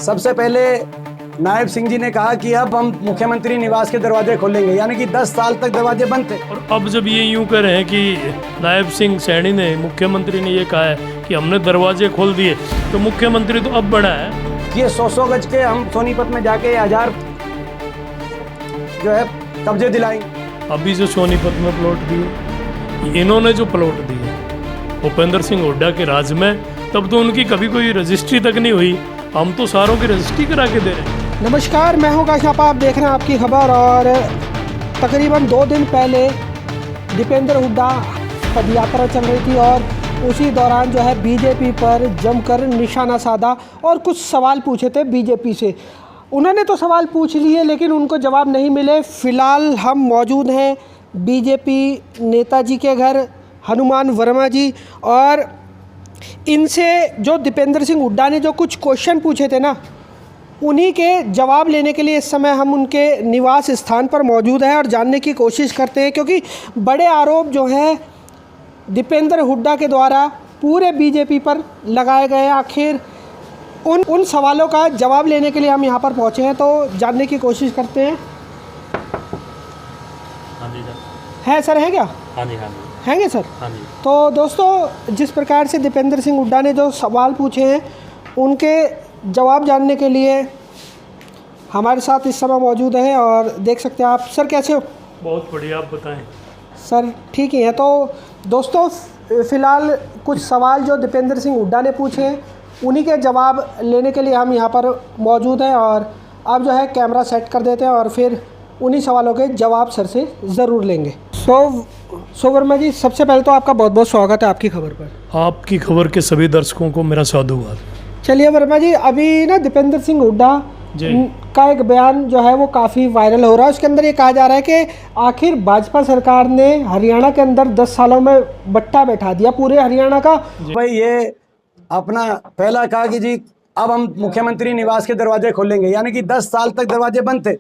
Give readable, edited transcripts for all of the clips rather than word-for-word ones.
सबसे पहले नायब सिंह जी ने कहा कि अब हम मुख्यमंत्री निवास के दरवाजे खोलेंगे, यानी कि 10 साल तक दरवाजे बंद थे। और अब जब ये यूं कह रहे हैं कि नायब सिंह सैनी ने, मुख्यमंत्री ने ये कहा है कि हमने दरवाजे खोल दिए, तो मुख्यमंत्री तो अब बड़ा है। ये 100 गज के हम सोनीपत में जाके 1000 जो है कब्जे दिलाएंगे। अभी जो सोनीपत में प्लॉट दिए, इन्होंने जो प्लॉट दिए भूपेंद्र सिंह हुड्डा के राज में, तब तो उनकी कभी कोई रजिस्ट्री तक नहीं हुई। हम तो सारों की रजिस्ट्री करा के दे रहे हैं। नमस्कार, मैं हूं काशापा, आप देख रहे हैं आपकी खबर। और तकरीबन 2 दिन पहले दीपेंद्र हुड्डा पदयात्रा चल रही थी और उसी दौरान जो है बीजेपी पर जमकर निशाना साधा और कुछ सवाल पूछे थे बीजेपी से। उन्होंने तो सवाल पूछ लिए लेकिन उनको जवाब नहीं मिले। फ़िलहाल हम मौजूद हैं बीजेपी नेताजी के घर, हनुमान वर्मा जी, और इनसे जो दीपेंद्र सिंह हुड्डा ने जो कुछ क्वेश्चन पूछे थे ना, उन्हीं के जवाब लेने के लिए इस समय हम उनके निवास स्थान पर मौजूद हैं और जानने की कोशिश करते हैं, क्योंकि बड़े आरोप जो हैं दीपेंद्र हुड्डा के द्वारा पूरे बीजेपी पर लगाए गए। आखिर उन सवालों का जवाब लेने के लिए हम यहाँ पर पहुँचे हैं, तो जानने की कोशिश करते हैं। हाँ जी है सर, है क्या? हाँ जी, हैंगे सर? हाँ जी। तो दोस्तों, जिस प्रकार से दीपेंद्र सिंह हुड्डा ने जो सवाल पूछे हैं उनके जवाब जानने के लिए हमारे साथ इस समय मौजूद हैं और देख सकते हैं आप। सर कैसे हो? बहुत बढ़िया, आप बताएं। सर ठीक ही है। तो दोस्तों, फ़िलहाल कुछ सवाल जो दीपेंद्र सिंह हुड्डा ने पूछे हैं उन्हीं के जवाब लेने के लिए हम यहाँ पर मौजूद हैं, और अब जो है कैमरा सेट कर देते हैं और फिर उन्हीं सवालों के जवाब सर से ज़रूर लेंगे। सो वर्मा जी, सबसे पहले तो आपका बहुत बहुत स्वागत है आपकी खबर पर। आपकी खबर के सभी दर्शकों को मेरा साधुवाद। चलिए वर्मा जी, अभी ना दीपेंद्र सिंह हुड्डा का एक बयान जो है वो काफ़ी वायरल हो रहा है। उसके अंदर ये कहा जा रहा है कि आखिर भाजपा सरकार ने हरियाणा के अंदर 10 सालों में बट्टा बैठा दिया पूरे हरियाणा का। भाई ये अपना पहला कहा कि जी अब हम मुख्यमंत्री निवास के दरवाजे खोलेंगे, यानी कि 10 साल तक दरवाजे बंद थे।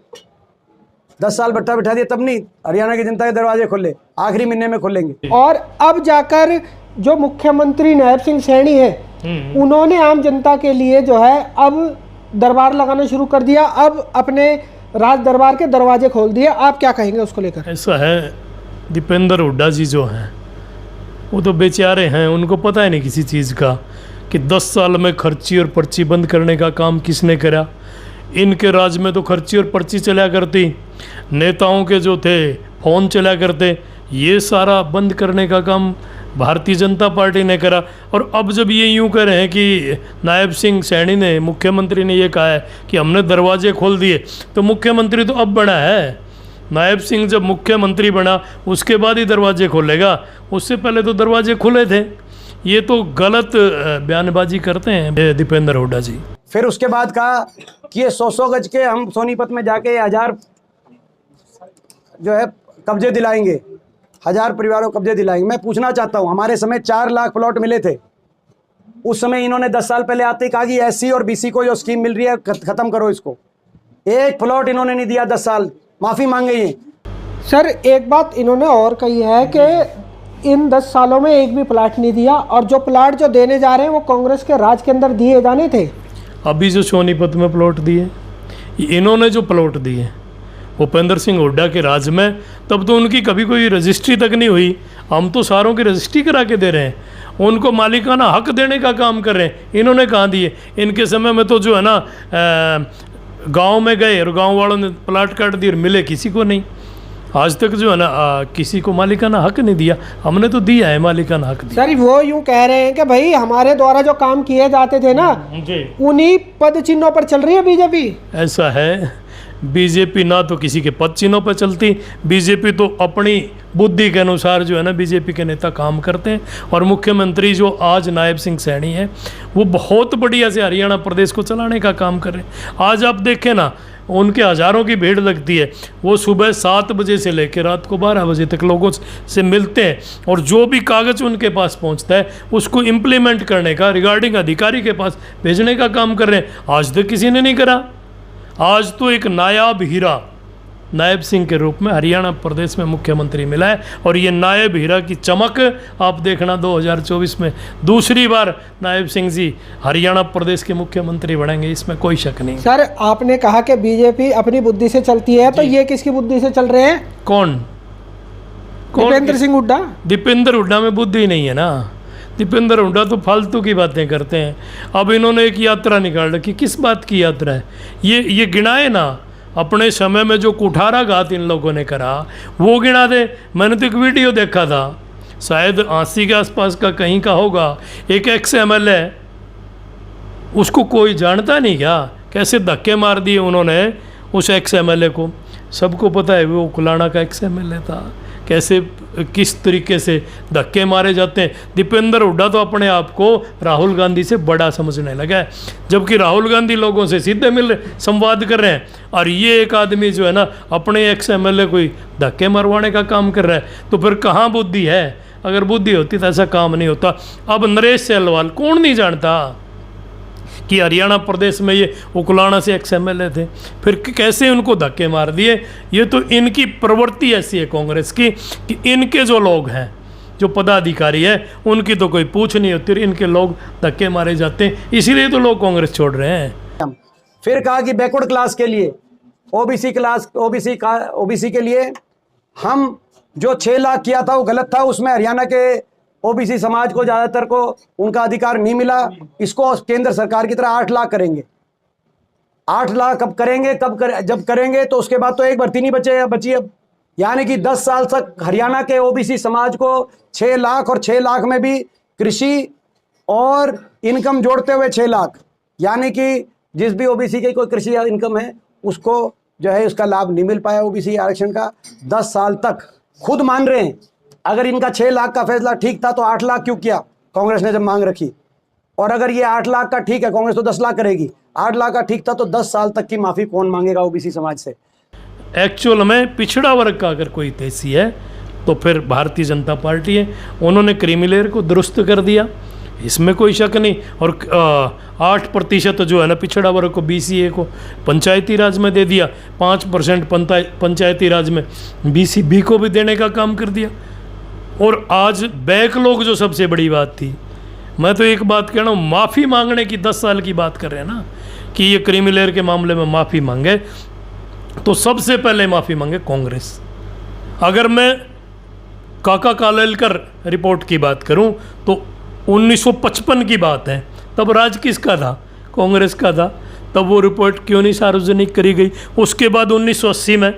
10 साल बट्टा बिठा दिया, तब नहीं हरियाणा की जनता के दरवाजे खोले, आखिरी महीने में खोलेंगे। और अब जाकर जो मुख्यमंत्री नायब सिंह सैनी है उन्होंने आम जनता के लिए जो है अब दरबार लगाना शुरू कर दिया, अब अपने राज दरबार के दरवाजे खोल दिए। आप क्या कहेंगे उसको लेकर? ऐसा है, दीपेंद्र हुड्डा जी जो हैं वो तो बेचारे हैं, उनको पता ही नहीं किसी चीज़ का कि 10 साल में खर्ची और पर्ची बंद करने का काम किसने करा। इनके राज में तो खर्ची और पर्ची चला करती, नेताओं के जो थे फ़ोन चला करते, ये सारा बंद करने का काम भारतीय जनता पार्टी ने करा। और अब जब ये यूं कह रहे हैं कि नायब सिंह सैनी ने, मुख्यमंत्री ने ये कहा है कि हमने दरवाजे खोल दिए, तो मुख्यमंत्री तो अब बना है। नायब सिंह जब मुख्यमंत्री बना उसके बाद ही दरवाजे खोलेगा, उससे पहले तो दरवाजे खुले थे। ये तो गलत बयानबाजी करते हैं दीपेंद्र हुड्डा जी। फिर उसके बाद कहा कि ये 100 गज के हम सोनीपत में जाके 1000 जो है कब्जे दिलाएंगे, 1000 परिवारों को कब्जे दिलाएंगे। मैं पूछना चाहता हूँ, हमारे समय 4 लाख प्लॉट मिले थे। उस समय इन्होंने 10 साल पहले आते ही कहा कि एससी और बीसी को जो स्कीम मिल रही है खत्म करो इसको। एक प्लॉट इन्होंने नहीं दिया 10 साल, माफ़ी मांग गई है। सर एक बात इन्होंने और कही है कि इन 10 सालों में एक भी प्लाट नहीं दिया, और जो प्लाट जो देने जा रहे हैं वो कांग्रेस के राज के अंदर दिए जाने थे। अभी जो सोनीपत में प्लॉट दिए, इन्होंने जो प्लॉट दिए भूपेंद्र सिंह हुड्डा के राज में, तब तो उनकी कभी कोई रजिस्ट्री तक नहीं हुई। हम तो सारों की रजिस्ट्री करा के दे रहे हैं, उनको मालिकाना हक देने का काम कर रहे हैं। इन्होंने कहाँ दिए? इनके समय में तो जो है ना गांव में गए और गांव वालों ने प्लाट काट दिए और मिले किसी को नहीं। आज तक जो है ना किसी को मालिकाना हक नहीं दिया। हमने तो दिया है मालिकाना हक दिया। सर वो यूं कह रहे हैं कि भाई हमारे द्वारा जो काम किए जाते थे ना उन्हीं पद चिन्हों पर चल रही है बीजेपी। ऐसा है, बीजेपी ना तो किसी के पद चिन्हों पर चलती, बीजेपी तो अपनी बुद्धि के अनुसार जो है ना बीजेपी के नेता काम करते हैं। और मुख्यमंत्री जो आज नायब सिंह सैनी है वो बहुत बढ़िया से हरियाणा प्रदेश को चलाने का काम कर रहे हैं। आज आप देखें ना, उनके हज़ारों की भीड़ लगती है। वो सुबह 7 बजे से लेकर रात को 12 बजे तक लोगों से मिलते हैं, और जो भी कागज़ उनके पास पहुंचता है उसको इम्प्लीमेंट करने का, रिगार्डिंग अधिकारी के पास भेजने का काम कर रहे हैं। आज तक किसी ने नहीं करा। आज तो एक नायाब हीरा नायब सिंह के रूप में हरियाणा प्रदेश में मुख्यमंत्री मिला है। और ये नायब हीरा की चमक आप देखना 2024 में दूसरी बार नायब सिंह जी हरियाणा प्रदेश के मुख्यमंत्री बनेंगे, इसमें कोई शक नहीं। सर आपने कहा कि बीजेपी अपनी बुद्धि से चलती है, तो ये किसकी बुद्धि से चल रहे हैं? कौन? दीपेंद्र सिंह हुड्डा। दीपेंद्र हुड्डा में बुद्धि नहीं है ना। दीपेंद्र हुड्डा तो फालतू की बातें करते हैं। अब इन्होंने एक यात्रा निकाल रखी, किस बात की यात्रा है ये गिनाए ना। अपने समय में जो कुठाराघात इन लोगों ने करा वो गिना दे। मैंने तो एक वीडियो देखा था, शायद 80 के आसपास का कहीं का होगा, एक एक्स MLA, उसको कोई जानता नहीं क्या, कैसे धक्के मार दिए उन्होंने उस एक्स MLA को। सबको पता है वो कुलाना का एक्स MLA था, कैसे किस तरीके से धक्के मारे जाते हैं। दीपेंद्र हुड्डा तो अपने आप को राहुल गांधी से बड़ा समझने लगा है, जबकि राहुल गांधी लोगों से सीधे मिल संवाद कर रहे हैं, और ये एक आदमी जो है ना अपने एक्स MLA कोई धक्के मरवाने का काम कर रहा है। तो फिर कहाँ बुद्धि है? अगर बुद्धि होती तो ऐसा काम नहीं होता। अब नरेश सेलवाल, कौन नहीं जानता कि हरियाणा प्रदेश में ये उकुलाना से एक्स MLA थे, फिर कैसे उनको धक्के मार दिए। ये तो इनकी प्रवृत्ति ऐसी है कांग्रेस की कि इनके जो लोग हैं, जो पदाधिकारी है, उनकी तो कोई पूछ नहीं होती, इनके लोग धक्के मारे जाते हैं, इसीलिए तो लोग कांग्रेस छोड़ रहे हैं। फिर कहा कि बैकवर्ड क्लास के लिए, ओबीसी के लिए हम जो 6 लाख किया था वो गलत था। उसमें हरियाणा के ओबीसी समाज को ज़्यादातर को उनका अधिकार नहीं मिला। इसको केंद्र सरकार की तरह 8 लाख करेंगे। 8 लाख कब करेंगे? जब करेंगे तो उसके बाद तो एक भर्ती नहीं बची अब। यानी कि 10 साल तक हरियाणा के ओबीसी समाज को 6 लाख, और 6 लाख में भी कृषि और इनकम जोड़ते हुए 6 लाख, यानी कि जिस भी ओबीसी की कोई कृषि इनकम है उसको जो है उसका लाभ नहीं मिल पाया ओबीसी आरक्षण का 10 साल तक। खुद मान रहे हैं अगर इनका 6 लाख का फैसला ठीक था तो 8 लाख क्यों किया कांग्रेस ने जब मांग रखी? और अगर ये 8 लाख का ठीक है, कांग्रेस तो 10 लाख करेगी, 8 लाख का ठीक था तो 10 साल तक की माफी कौन मांगेगा ओबीसी समाज से? एक्चुअल में पिछड़ा वर्ग का अगर कोई तेजी है तो फिर भारतीय जनता पार्टी है। उन्होंने क्रीमी लेयर को दुरुस्त कर दिया, इसमें कोई शक नहीं। और 8% जो है ना पिछड़ा वर्ग को, BCA को पंचायती राज में दे दिया, 5% पंचायती राज में BCB को भी देने का काम कर दिया। और आज बैकलॉग जो सबसे बड़ी बात थी, मैं तो एक बात कह रहा हूँ, माफ़ी मांगने की 10 साल की बात कर रहे हैं ना कि ये क्रीमी लेयर के मामले में माफ़ी मांगे, तो सबसे पहले माफ़ी मांगे कांग्रेस। अगर मैं काका कालेलकर रिपोर्ट की बात करूं तो 1955 की बात है, तब राज किसका था? कांग्रेस का था। तब वो रिपोर्ट क्यों नहीं सार्वजनिक करी गई? उसके बाद 1980 में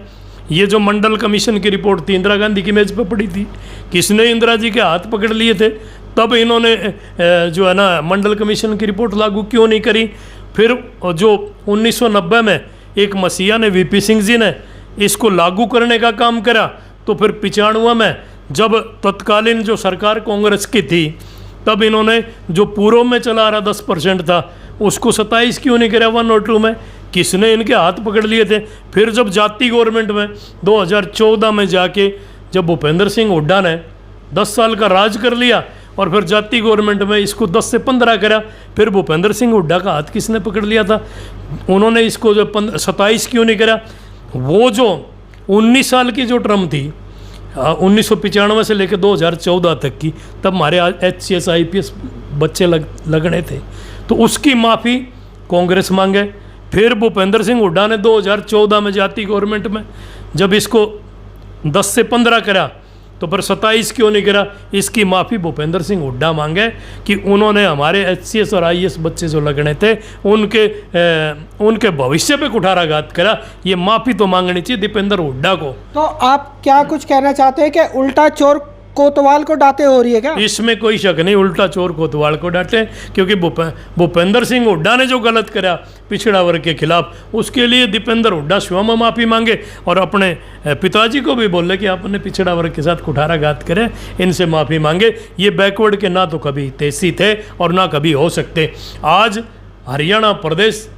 ये जो मंडल कमीशन की रिपोर्ट थी, इंदिरा गांधी की मेज पर पड़ी थी, किसने इंदिरा जी के हाथ पकड़ लिए थे? तब इन्होंने जो है ना मंडल कमीशन की रिपोर्ट लागू क्यों नहीं करी? फिर जो 1990 में एक मसीहा ने, VP सिंह जी ने इसको लागू करने का काम करा, तो फिर 95 में जब तत्कालीन जो सरकार कांग्रेस की थी, तब इन्होंने जो पूर्व में चला रहा 10% था उसको 27 क्यों नहीं करा 1 और 2 में? किसने इनके हाथ पकड़ लिए थे? फिर जब जाति गवर्नमेंट में 2014 में जाके जब भूपेंद्र सिंह हुड्डा ने 10 साल का राज कर लिया और फिर जाति गवर्नमेंट में इसको 10 से 15 करा, फिर भूपेंद्र सिंह हुड्डा का हाथ किसने पकड़ लिया था? उन्होंने इसको जो 27 क्यों नहीं करा? वो जो 19 साल की जो टर्म थी 1995 से लेकर 2014 तक की, तब हमारे HCS IPS बच्चे लगने थे, तो उसकी माफ़ी कांग्रेस मांगे। फिर भूपेंद्र सिंह हुड्डा ने 2014 में जाति गवर्नमेंट में जब इसको 10 से 15 करा, तो फिर 27 क्यों नहीं करा? इसकी माफ़ी भूपेंद्र सिंह हुड्डा मांगे कि उन्होंने हमारे HCS और IAS बच्चे जो लगने थे उनके भविष्य पे कुठाराघात करा। ये माफ़ी तो मांगनी चाहिए दीपेंद्र हुड्डा को। तो आप क्या कुछ कहना चाहते हैं कि उल्टा चोर कोतवाल को डांटे हो रही है क्या? इसमें कोई शक नहीं, उल्टा चोर कोतवाल को डांटे, क्योंकि भूपेंद्र सिंह हुड्डा ने जो गलत करा पिछड़ा वर्ग के खिलाफ, उसके लिए दीपेंद्र हुड्डा स्वयं माफ़ी मांगे और अपने पिताजी को भी बोले कि आपने पिछड़ा वर्ग के साथ कुठाराघात करे, इनसे माफ़ी मांगे। ये बैकवर्ड के ना तो कभी तेजी थे और ना कभी हो सकते। आज हरियाणा प्रदेश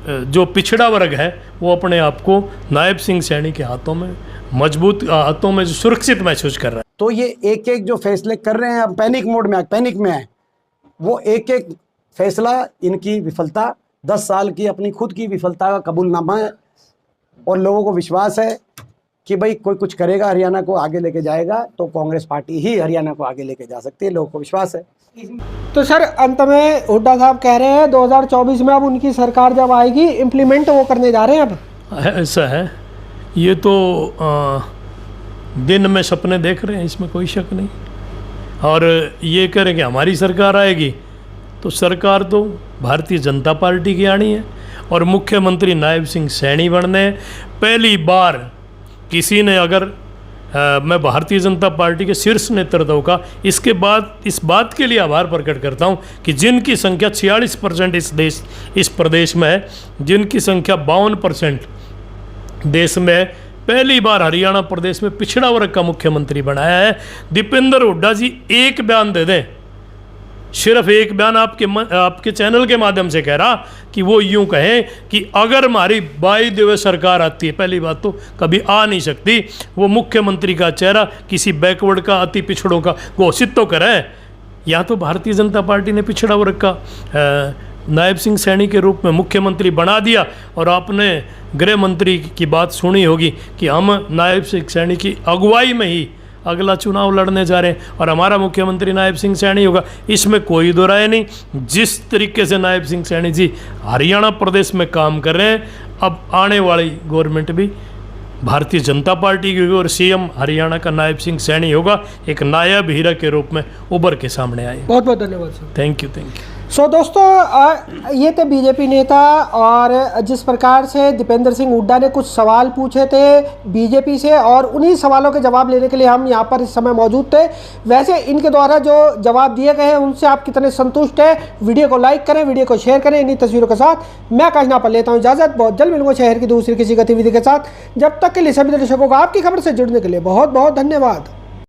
जो पिछड़ा वर्ग है वो अपने आप को नायब सिंह सैनी के हाथों में, मजबूत हाथों में सुरक्षित महसूस कर रहा है। तो ये एक एक जो फैसले कर रहे हैं, अब पैनिक में आए, वो एक एक फैसला इनकी विफलता, 10 साल की अपनी खुद की विफलता का कबूलनामा है। और लोगों को विश्वास है कि भाई कोई कुछ करेगा, हरियाणा को आगे लेके जाएगा, तो कांग्रेस पार्टी ही हरियाणा को आगे लेके जा सकती है, लोगों को विश्वास है। तो सर अंत में हुड्डा साहब कह रहे हैं 2024 में अब उनकी सरकार जब आएगी इम्प्लीमेंट वो करने जा रहे हैं अब। ऐसा है, ये तो दिन में सपने देख रहे हैं, इसमें कोई शक नहीं। और ये कह रहे हैं कि हमारी सरकार आएगी, तो सरकार तो भारतीय जनता पार्टी की आनी है और मुख्यमंत्री नायब सिंह सैनी बनने। पहली बार किसी ने अगर मैं भारतीय जनता पार्टी के शीर्ष नेतृत्व का इसके बाद इस बात के लिए आभार प्रकट करता हूं कि जिनकी संख्या 46% इस प्रदेश में है, जिनकी संख्या 52% देश में है, पहली बार हरियाणा प्रदेश में पिछड़ा वर्ग का मुख्यमंत्री बनाया है। दीपेंद्र हुड्डा जी एक बयान दे दें, सिर्फ एक बयान आपके चैनल के माध्यम से कह रहा कि वो यूं कहें कि अगर हमारी बाई दिवस सरकार आती है, पहली बात तो कभी आ नहीं सकती, वो मुख्यमंत्री का चेहरा किसी बैकवर्ड का, अति पिछड़ों का घोषित तो करें। या तो भारतीय जनता पार्टी ने पिछड़ा वर्ग का नायब सिंह सैनी के रूप में मुख्यमंत्री बना दिया, और आपने गृह मंत्री की बात सुनी होगी कि हम नायब सिंह सैनी की अगुवाई में ही अगला चुनाव लड़ने जा रहे हैं और हमारा मुख्यमंत्री नायब सिंह सैनी होगा। इसमें कोई दो राय नहीं। जिस तरीके से नायब सिंह सैनी जी हरियाणा प्रदेश में काम कर रहे हैं, अब आने वाली गवर्नमेंट भी भारतीय जनता पार्टी की होगी और सीएम हरियाणा का नायब सिंह सैनी होगा, एक नायब हीरा के रूप में उभर के सामने आए। बहुत बहुत धन्यवाद सर। Thank you. सो दोस्तों ये थे बीजेपी नेता, और जिस प्रकार से दीपेंद्र सिंह हुड्डा ने कुछ सवाल पूछे थे बीजेपी से, और उन्हीं सवालों के जवाब लेने के लिए हम यहाँ पर इस समय मौजूद थे। वैसे इनके द्वारा जो जवाब दिए गए हैं उनसे आप कितने संतुष्ट हैं? वीडियो को लाइक करें, वीडियो को शेयर करें। इन्हीं तस्वीरों के साथ मैं आकाश नापा लेता हूँ इजाज़त। बहुत जल्द मिलूंगा शहर की दूसरी किसी गतिविधि के साथ। जब तक के लिए सभी दर्शकों को आपकी खबर से जुड़ने के लिए बहुत बहुत धन्यवाद।